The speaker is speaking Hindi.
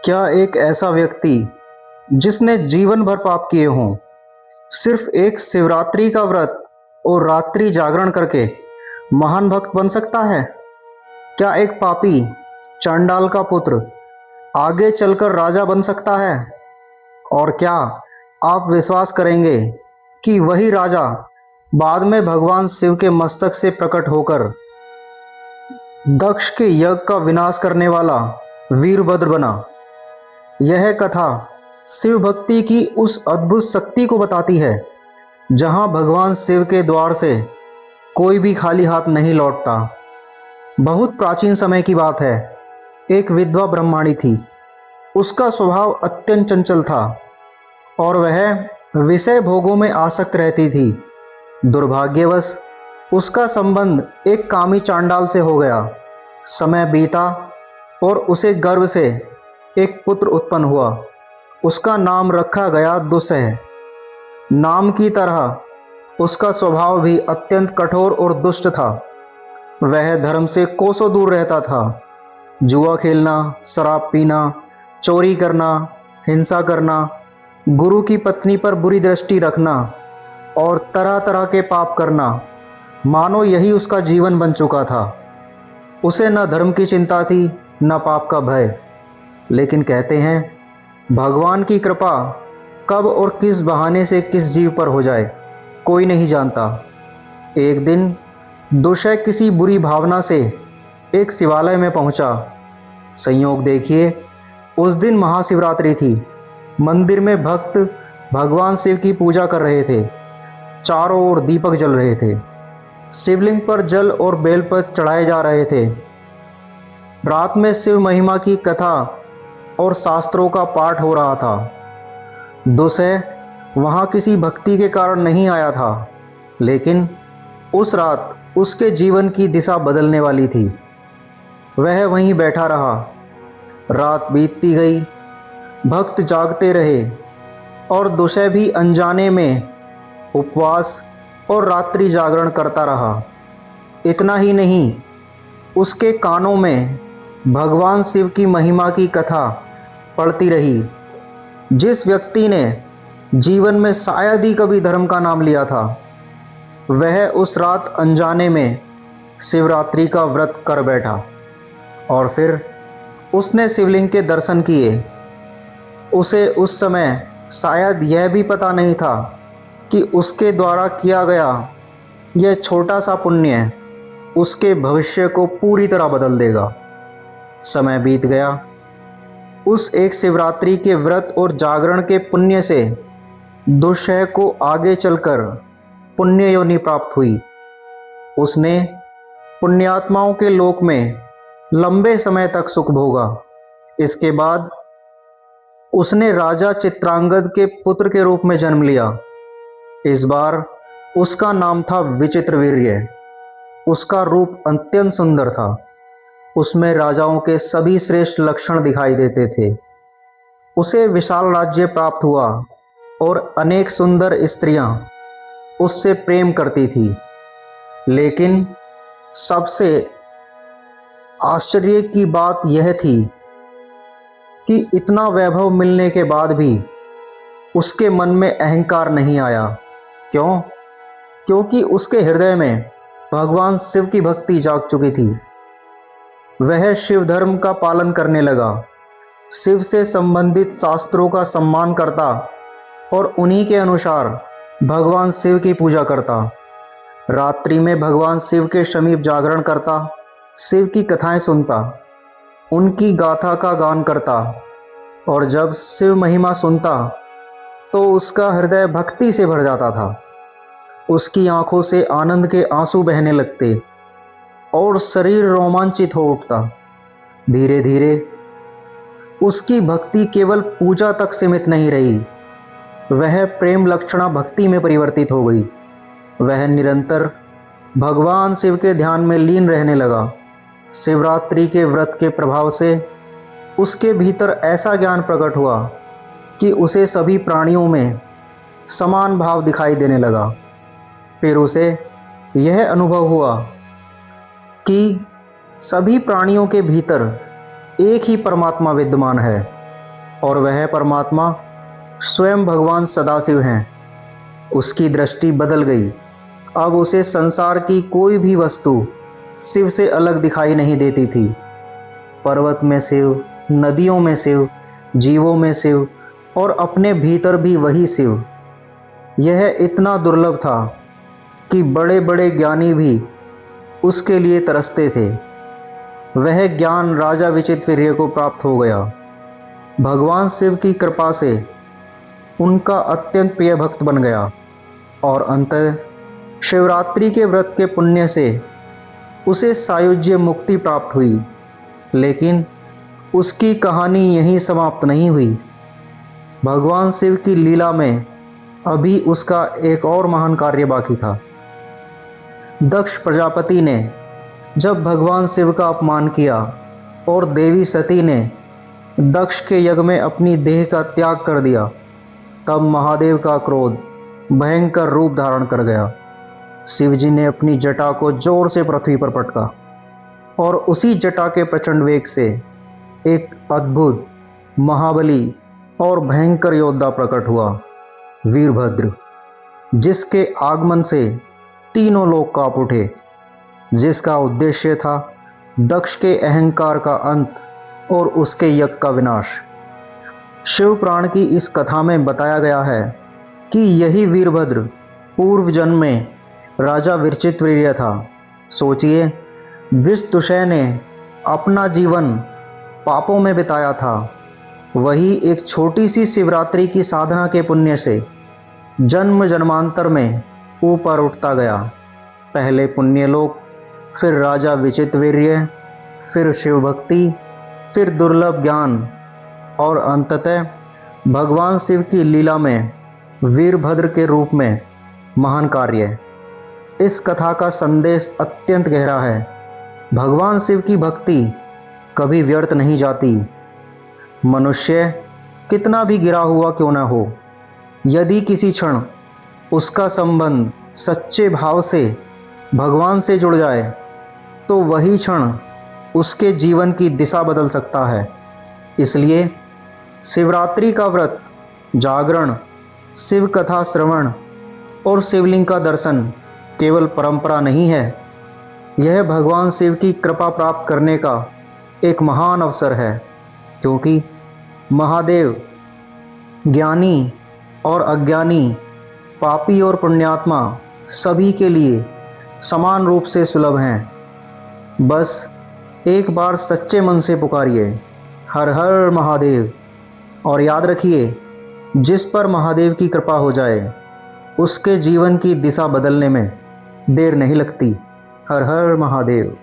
क्या एक ऐसा व्यक्ति जिसने जीवन भर पाप किए हों, सिर्फ एक शिवरात्रि का व्रत और रात्रि जागरण करके महान भक्त बन सकता है? क्या एक पापी चांडाल का पुत्र आगे चलकर राजा बन सकता है? और क्या आप विश्वास करेंगे कि वही राजा बाद में भगवान शिव के मस्तक से प्रकट होकर दक्ष के यज्ञ का विनाश करने वाला वीरभद्र बना? यह कथा शिव भक्ति की उस अद्भुत शक्ति को बताती है जहां भगवान शिव के द्वार से कोई भी खाली हाथ नहीं लौटता। बहुत प्राचीन समय की बात है। एक विधवा ब्रह्मणी थी। उसका स्वभाव अत्यंत चंचल था और वह विषय भोगों में आसक्त रहती थी। दुर्भाग्यवश उसका संबंध एक कामी चांडाल से हो गया। समय बीता और उसे गर्भ से एक पुत्र उत्पन्न हुआ। उसका नाम रखा गया दुस्सह। नाम की तरह उसका स्वभाव भी अत्यंत कठोर और दुष्ट था। वह धर्म से कोसों दूर रहता था। जुआ खेलना, शराब पीना, चोरी करना, हिंसा करना, गुरु की पत्नी पर बुरी दृष्टि रखना और तरह तरह के पाप करना, मानो यही उसका जीवन बन चुका था। उसे न धर्म की चिंता थी न पाप का भय। लेकिन कहते हैं भगवान की कृपा कब और किस बहाने से किस जीव पर हो जाए कोई नहीं जानता। एक दिन दुष्य किसी बुरी भावना से एक शिवालय में पहुंचा। संयोग देखिए, उस दिन महाशिवरात्रि थी। मंदिर में भक्त भगवान शिव की पूजा कर रहे थे। चारों ओर दीपक जल रहे थे। शिवलिंग पर जल और बेलपत्र चढ़ाए जा रहे थे। रात में शिव महिमा की कथा और शास्त्रों का पाठ हो रहा था। दुस्सह वहाँ किसी भक्ति के कारण नहीं आया था, लेकिन उस रात उसके जीवन की दिशा बदलने वाली थी। वह वहीं बैठा रहा। रात बीतती गई, भक्त जागते रहे और दुस्सह भी अनजाने में उपवास और रात्रि जागरण करता रहा। इतना ही नहीं, उसके कानों में भगवान शिव की महिमा की कथा पढ़ती रही। जिस व्यक्ति ने जीवन में शायद ही कभी धर्म का नाम लिया था, वह उस रात अनजाने में शिवरात्रि का व्रत कर बैठा और फिर उसने शिवलिंग के दर्शन किए। उसे उस समय शायद यह भी पता नहीं था कि उसके द्वारा किया गया यह छोटा सा पुण्य उसके भविष्य को पूरी तरह बदल देगा। समय बीत गया। उस एक शिवरात्रि के व्रत और जागरण के पुण्य से दुस्सह को आगे चलकर पुण्य योनि प्राप्त हुई। उसने पुण्यात्माओं के लोक में लंबे समय तक सुख भोगा। इसके बाद उसने राजा चित्रांगद के पुत्र के रूप में जन्म लिया। इस बार उसका नाम था विचित्रवीर्य। उसका रूप अत्यंत सुंदर था। उसमें राजाओं के सभी श्रेष्ठ लक्षण दिखाई देते थे। उसे विशाल राज्य प्राप्त हुआ और अनेक सुंदर स्त्रियां उससे प्रेम करती थी। लेकिन सबसे आश्चर्य की बात यह थी कि इतना वैभव मिलने के बाद भी उसके मन में अहंकार नहीं आया। क्यों? क्योंकि उसके हृदय में भगवान शिव की भक्ति जाग चुकी थी। वह शिव धर्म का पालन करने लगा, शिव से संबंधित शास्त्रों का सम्मान करता और उन्हीं के अनुसार भगवान शिव की पूजा करता। रात्रि में भगवान शिव के समीप जागरण करता, शिव की कथाएं सुनता, उनकी गाथा का गान करता और जब शिव महिमा सुनता तो उसका हृदय भक्ति से भर जाता था। उसकी आंखों से आनंद के आंसू बहने लगते और शरीर रोमांचित हो उठता। धीरे धीरे उसकी भक्ति केवल पूजा तक सीमित नहीं रही, वह प्रेम लक्षणा भक्ति में परिवर्तित हो गई। वह निरंतर भगवान शिव के ध्यान में लीन रहने लगा। शिवरात्रि के व्रत के प्रभाव से उसके भीतर ऐसा ज्ञान प्रकट हुआ कि उसे सभी प्राणियों में समान भाव दिखाई देने लगा। फिर उसे यह अनुभव हुआ कि सभी प्राणियों के भीतर एक ही परमात्मा विद्यमान है। और वह परमात्मा स्वयं भगवान सदाशिव हैं। उसकी दृष्टि बदल गई। अब उसे संसार की कोई भी वस्तु शिव से अलग दिखाई नहीं देती थी। पर्वत में शिव, नदियों में शिव, जीवों में शिव और अपने भीतर भी वही शिव। यह इतना दुर्लभ था कि बड़े बड़े ज्ञानी भी उसके लिए तरसते थे। वह ज्ञान राजा विचित्रवीर्य को प्राप्त हो गया। भगवान शिव की कृपा से उनका अत्यंत प्रिय भक्त बन गया और अंततः शिवरात्रि के व्रत के पुण्य से उसे सायुज्य मुक्ति प्राप्त हुई। लेकिन उसकी कहानी यहीं समाप्त नहीं हुई। भगवान शिव की लीला में अभी उसका एक और महान कार्य बाकी था। दक्ष प्रजापति ने जब भगवान शिव का अपमान किया और देवी सती ने दक्ष के यज्ञ में अपनी देह का त्याग कर दिया, तब महादेव का क्रोध भयंकर रूप धारण कर गया। शिवजी ने अपनी जटा को जोर से पृथ्वी पर पटका और उसी जटा के प्रचंड वेग से एक अद्भुत, महाबली और भयंकर योद्धा प्रकट हुआ, वीरभद्र, जिसके आगमन से तीनों लोग कांप उठे, जिसका उद्देश्य था दक्ष के अहंकार का अंत और उसके यज्ञ का विनाश। शिव पुराण की इस कथा में बताया गया है कि यही वीरभद्र पूर्व जन्म में राजा विचित्रवीर्य था। सोचिए, वृषतुषय ने अपना जीवन पापों में बिताया था, वही एक छोटी सी शिवरात्रि की साधना के पुण्य से जन्म जन्मांतर में ऊपर उठता गया। पहले पुण्यलोक, फिर राजा विचित्रवीर्य, फिर शिव भक्ति, फिर दुर्लभ ज्ञान और अंततः भगवान शिव की लीला में वीरभद्र के रूप में महान कार्य। इस कथा का संदेश अत्यंत गहरा है। भगवान शिव की भक्ति कभी व्यर्थ नहीं जाती। मनुष्य कितना भी गिरा हुआ क्यों न हो, यदि किसी क्षण उसका संबंध सच्चे भाव से भगवान से जुड़ जाए तो वही क्षण उसके जीवन की दिशा बदल सकता है। इसलिए शिवरात्रि का व्रत, जागरण, शिव कथा श्रवण और शिवलिंग का दर्शन केवल परंपरा नहीं है, यह भगवान शिव की कृपा प्राप्त करने का एक महान अवसर है। क्योंकि महादेव ज्ञानी और अज्ञानी, पापी और पुण्यात्मा सभी के लिए समान रूप से सुलभ हैं। बस एक बार सच्चे मन से पुकारिए, हर हर महादेव, और याद रखिए, जिस पर महादेव की कृपा हो जाए उसके जीवन की दिशा बदलने में देर नहीं लगती। हर हर महादेव।